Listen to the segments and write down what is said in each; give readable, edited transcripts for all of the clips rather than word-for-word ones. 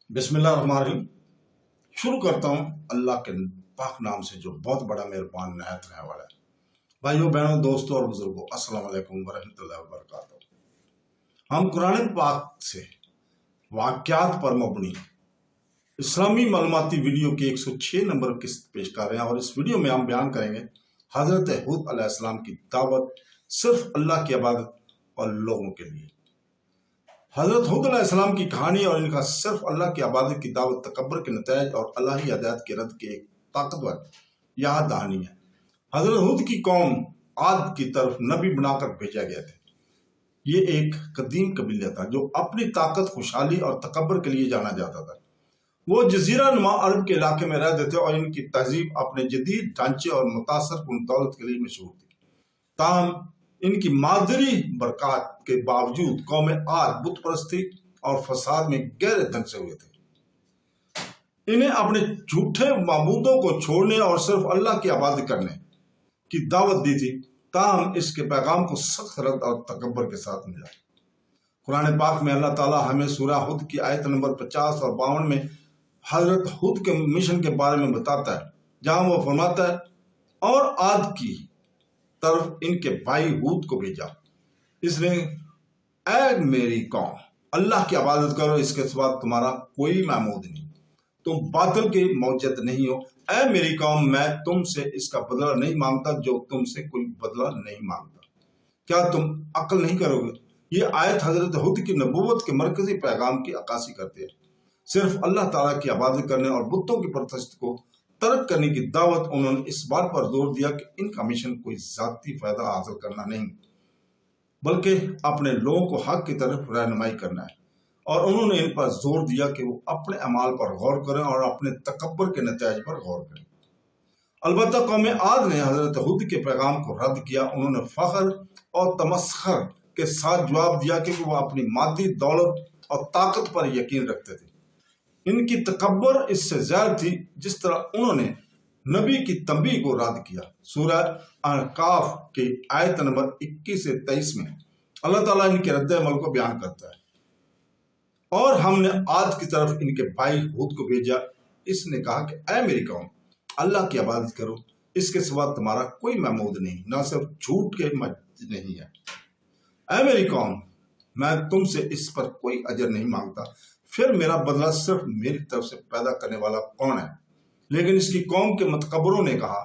बिस्मिल्लाहिर्रहमानिर्रहीम। शुरू करता हूँ अल्लाह के पाक नाम से जो बहुत बड़ा मेहरबान नहायत रहने वाला है। भाइयों बहनों दोस्तों और बुजुर्गों, अस्सलाम वालेकुम वरहमतुल्लाहि वबरकातुहू। हम कुरान पाक से वाक़यात पर मबनी इस्लामी मालूमाती वीडियो की 106 नंबर किस्त पेश कर रहे हैं और इस वीडियो में हम बयान करेंगे हज़रत हूद अलैहिस्सलाम की दावत सिर्फ अल्लाह की इबादत और लोगों के लिए। हज़रत हूद अलैहिस्सलाम की कहानी और इनका सिर्फ अल्लाह की इबादत की दावत तकब्बर के नतायज और अल्लाह की हिदायत के रद्द की एक ताकतवर याद दहानी है। हज़रत हूद की कौम आद की तरफ नबी बनाकर भेजा गया था। ये एक कदीम कबीला था जो अपनी ताकत, खुशहाली और तकब्बर के लिए जाना जाता था। वो जजीरा नुमा अरब के इलाके में रहते थे और इनकी तहजीब अपने जदीद ढांचे और मुतासर कुन दौलत के लिए मशहूर थी। ताहम इनकी मादरी बरकत के बावजूद कौम आद बुत परस्ती और फसाद में गहरे धंसे हुए थे। इन्हें अपने झूठे माबूदों को छोड़ने और सिर्फ अल्लाह की इबादत करने की दावत दी थी। ताहम इसके पैगाम को सख्त रद्द और तकब्बर के साथ मिला। कुरान पाक में अल्लाह ताला हमें सूरह हुद की आयत नंबर 50 और 52 में हजरत हुद के मिशन के बारे में बताता है, जहां वो फरमाता है और आद की तरफ इनके भाई हूद को भेजा। इसने ऐ मेरी कौम अल्लाह की इबादत करो, इसके सिवा तुम्हारा कोई महमूद नहीं, तुम बातिल के मौजूद नहीं हो। ऐ मेरी कौम मैं तुमसे इसका बदला नहीं मांगता जो तुमसे कोई बदला नहीं मांगता, क्या तुम अक्ल नहीं करोगे। ये आयत हजरत हुद की नबूवत के मरकजी पैगाम की अक्कासी करती है। सिर्फ अल्लाह ताला की इबादत करने और बुतों की परस्त को तर्क करने की दावत। उन्होंने इस बात पर जोर दिया कि इनका मिशन कोई जाती फायदा हासिल करना नहीं, बल्कि अपने लोगों को हक की तरफ रहनुमाई करना है। और उन्होंने इन पर जोर दिया कि वो अपने अमाल पर गौर करें और अपने तकब्बर के नतीजे पर गौर करें। अलबत्ता कौम आद ने हजरत हुद के पैगाम को रद्द किया। उन्होंने फख्र और तमस्खर के साथ जवाब दिया कि वो अपनी मादी दौलत और ताकत पर यकीन रखते थे। इनकी तकब्बर इससे ज्यादा थी जिस तरह उन्होंने नबी की तंबीह को रद्द किया। सूरह अहकाफ के आयत नंबर 21 से 23 में अल्लाह ताला इनके रद्द अमल को बयान करता है। और हमने आद की तरफ इनके भाई हूद को भेजा। इसने कहा कि ऐ मेरी कौम अल्लाह की इबादत करो, इसके सिवा तुम्हारा कोई महमूद नहीं, ना सिर्फ झूठ के मत नहीं है। ऐ मेरी कौम मैं तुमसे इस पर कोई अजर नहीं मांगता, फिर मेरा बदला सिर्फ मेरी तरफ से पैदा करने वाला कौन है। लेकिन इसकी कौम के मतकबरों ने कहा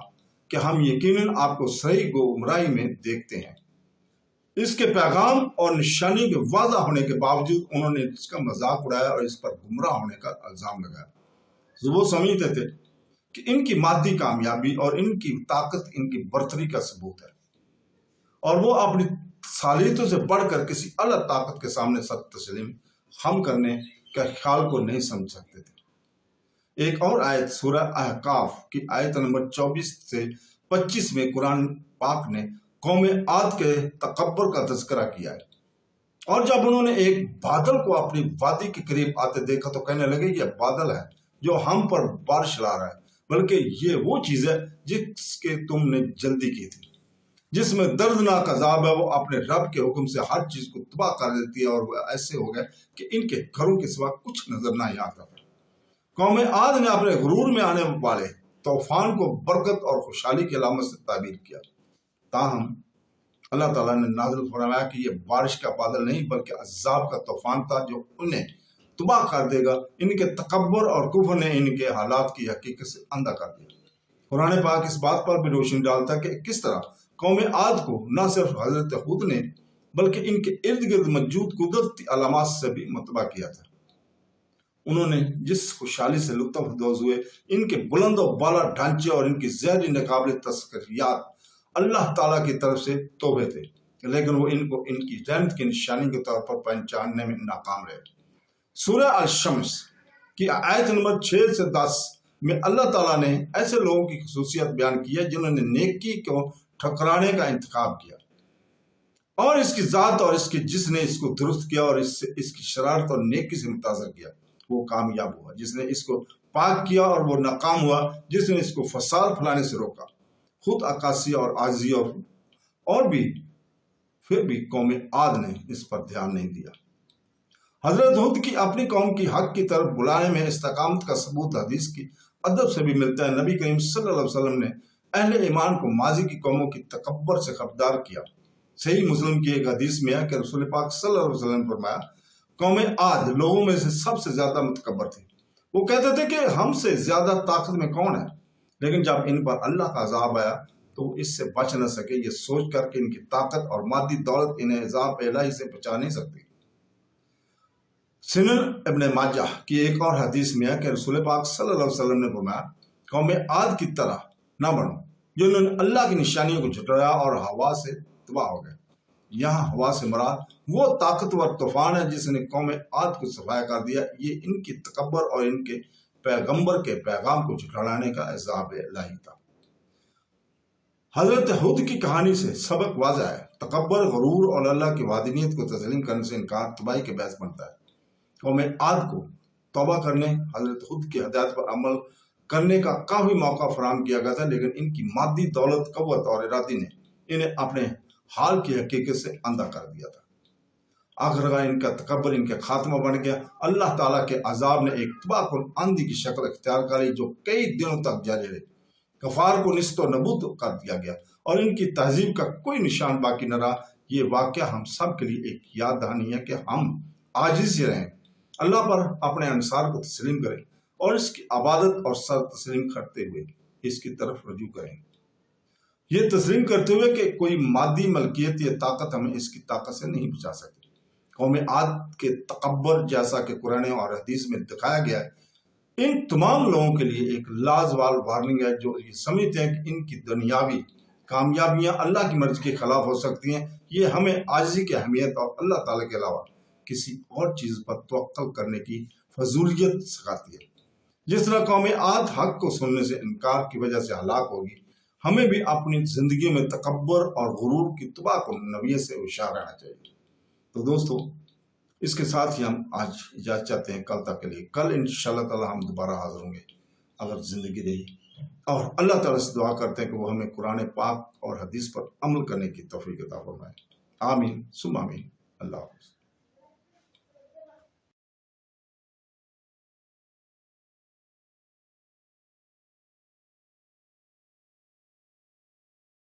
कि हम यकीनन आपको सही गुमराही में देखते हैं। इसके पैगाम और निशानी के वादा होने के बावजूद उन्होंने इसका मजाक उड़ाया और इस पर गुमराह होने का इल्जाम लगाया। वो समझते थे कि इनकी मादी कामयाबी और इनकी ताकत इनकी बर्तरी का सबूत है और वो अपनी सालियतों से बढ़कर किसी अलग ताकत के सामने सख्त तस्लीम हम करने का ख्याल को नहीं समझ सकते थे। एक और आयत सूरह अहकाफ की आयत नंबर 24 से 25 में कुरान पाक ने कौम आद के तकब्बर का तज़किरा किया है। और जब उन्होंने एक बादल को अपनी वादी के करीब आते देखा तो कहने लगे यह बादल है जो हम पर बारिश ला रहा है, बल्कि ये वो चीज है जिसके तुमने जल्दी की थी, जिसमें दर्दनाक अजाब है। वो अपने रब के हुक्म से हर चीज को तबाह कर देती है और वो ऐसे हो गए कि इनके घरों के सिवा कुछ नजर ना आता। कौम आद ने अपने गुरूर में आने वाले तूफान को बरकत और खुशहाली की अलामत से ताबीर किया। ताहम अल्लाह ताला ने नाज़िल फरमाया कि यह बारिश का बादल नहीं बल्कि अज़ाब का तूफान था जो उन्हें तबाह कर देगा। इनके तकब्बर और कुफ्र ने इनके हालात की हकीकत से अंधा कर दिया। कुरान पाक इस बात पर भी रोशनी डालता है कि किस तरह कौम आद को न सिर्फ हजरत हुद ने बल्कि इनके इर्द गिर्द मौजूद कुदरती अलामात से भी मुतबा किया था। उन्होंने जिस खुशहाली से लुत्फ अंदोज हुए, इनके बुलंद और बाला ढांचे और इनकी ज़हरी नाकाबिल तस्करियात अल्लाह ताला की तरफ से तोबे थे, लेकिन वो इनको इनकी रहमत की निशानी के तौर पर पहचानने में नाकाम रहे। सूरह अल-शम्स की आयत नंबर 6 से 10 में अल्लाह ताला ने ऐसे लोगों की खसूसियत बयान की है जिन्होंने नेकी को ठकराने का इंतखाब किया और इसकी जात और इसकी जिसने इसको दुरुस्त किया और इससे इसकी शरारत और नेकी से मुतासर किया वो कामयाब हुआ। जिसने इसको पाक किया और वो नाकाम हुआ जिसने इसको फसाद फैलाने से रोका। खुद अक्कासी और आजी और भी फिर भी कौम आद ने इस पर ध्यान नहीं दिया। حضرت ہود کی اپنی قوم کی حق کی طرف بلانے میں استقامت کا ثبوت حدیث کی ادب سے بھی ملتا ہے۔ نبی کریم صلی اللہ علیہ وسلم نے اہل ایمان کو ماضی کی قوموں کی تکبر سے خبردار کیا۔ صحیح مسلم کی ایک حدیث میں ہے کہ رسول پاک صلی اللہ علیہ وسلم نے فرمایا، قوم عاد لوگوں میں سے سب سے زیادہ متکبر تھی۔ وہ کہتے تھے کہ ہم سے زیادہ طاقت میں کون ہے، لیکن جب ان پر اللہ کا عذاب آیا تو وہ اس سے بچ نہ سکے، یہ سوچ کر کہ ان کی طاقت اور مادی دولت انہیں عذاب الہی سے بچا نہیں سکتی۔ سنن ابن ماجہ کی ایک اور حدیث میں ہے کہ رسول پاک صلی اللہ علیہ وسلم نے فرمایا، قوم عاد کی طرح نہ بنو جنہوں نے اللہ کی نشانیوں کو جھٹلایا اور ہوا سے تباہ ہو گئے۔ یہاں ہوا سے مراد وہ طاقتور طوفان ہے جس نے قوم عاد کو صفایا کر دیا۔ یہ ان کی تکبر اور ان کے پیغمبر کے پیغام کو جھٹلانے کا عذاب الہی تھا۔ حضرت ہود کی کہانی سے سبق واضح ہے، تکبر، غرور اور اللہ کی وحدانیت کو تسلیم کرنے سے انکار تباہی کے باعث بنتا ہے۔ قوم عاد کو توبہ کرنے، حضرت ہود کی ہدایت پر عمل کرنے کا کافی موقع فراہم کیا گیا تھا، لیکن ان کی مادی دولت، قوت اور ارادی نے انہیں اپنے حال کی حقیقت سے اندھا کر دیا تھا۔ آخرکار ان کا تکبر ان کا خاتمہ بن گیا۔ اللہ تعالیٰ کے عذاب نے ایک تباہ کن آندھی کی شکل اختیار کر لی جو کئی دنوں تک جاری رہی۔ کفار کو نیست و نابود کر دیا گیا اور ان کی تہذیب کا کوئی نشان باقی نہ رہا۔ یہ واقعہ ہم سب کے لیے ایک یاد دہانی ہے کہ ہم عاجز ہی رہیں، اللہ پر اپنے انصار کو تسلیم کریں اور اس کی عبادت اور سر تسلیم کرتے ہوئے اس کی طرف رجوع کریں، یہ تسلیم کرتے ہوئے کہ کوئی مادی ملکیت یا طاقت ہمیں اس کی طاقت سے نہیں بچا سکتی۔ قوم عاد کے تکبر، جیسا کہ قرآن اور حدیث میں دکھایا گیا ہے، ان تمام لوگوں کے لیے ایک لازوال وارننگ ہے جو یہ سمجھتے ہیں کہ ان کی دنیاوی کامیابیاں اللہ کی مرضی کے خلاف ہو سکتی ہیں۔ یہ ہمیں عاجزی کی اہمیت اور اللہ تعالیٰ کے علاوہ کسی اور چیز پر توکل کرنے کی فضولیت سکھاتی ہے۔ جس طرح قوم عاد حق کو سننے سے انکار کی وجہ سے ہلاک ہوگی، ہمیں بھی اپنی زندگیوں میں تکبر اور غرور کی تباہ کن نوعیت سے ہوشیار رہنا چاہیے۔ تو دوستو، اس کے ساتھ ہی ہم آج اجازت چاہتے ہیں کل تک کے لیے۔ کل انشاءاللہ تعالی ہم دوبارہ حاضر ہوں گے اگر زندگی رہی، اور اللہ تعالیٰ سے دعا کرتے ہیں کہ وہ ہمیں قرآن پاک اور حدیث پر عمل کرنے کی توفیق عطا فرمائے۔ آمین ثم آمین۔ اللہ حافظ۔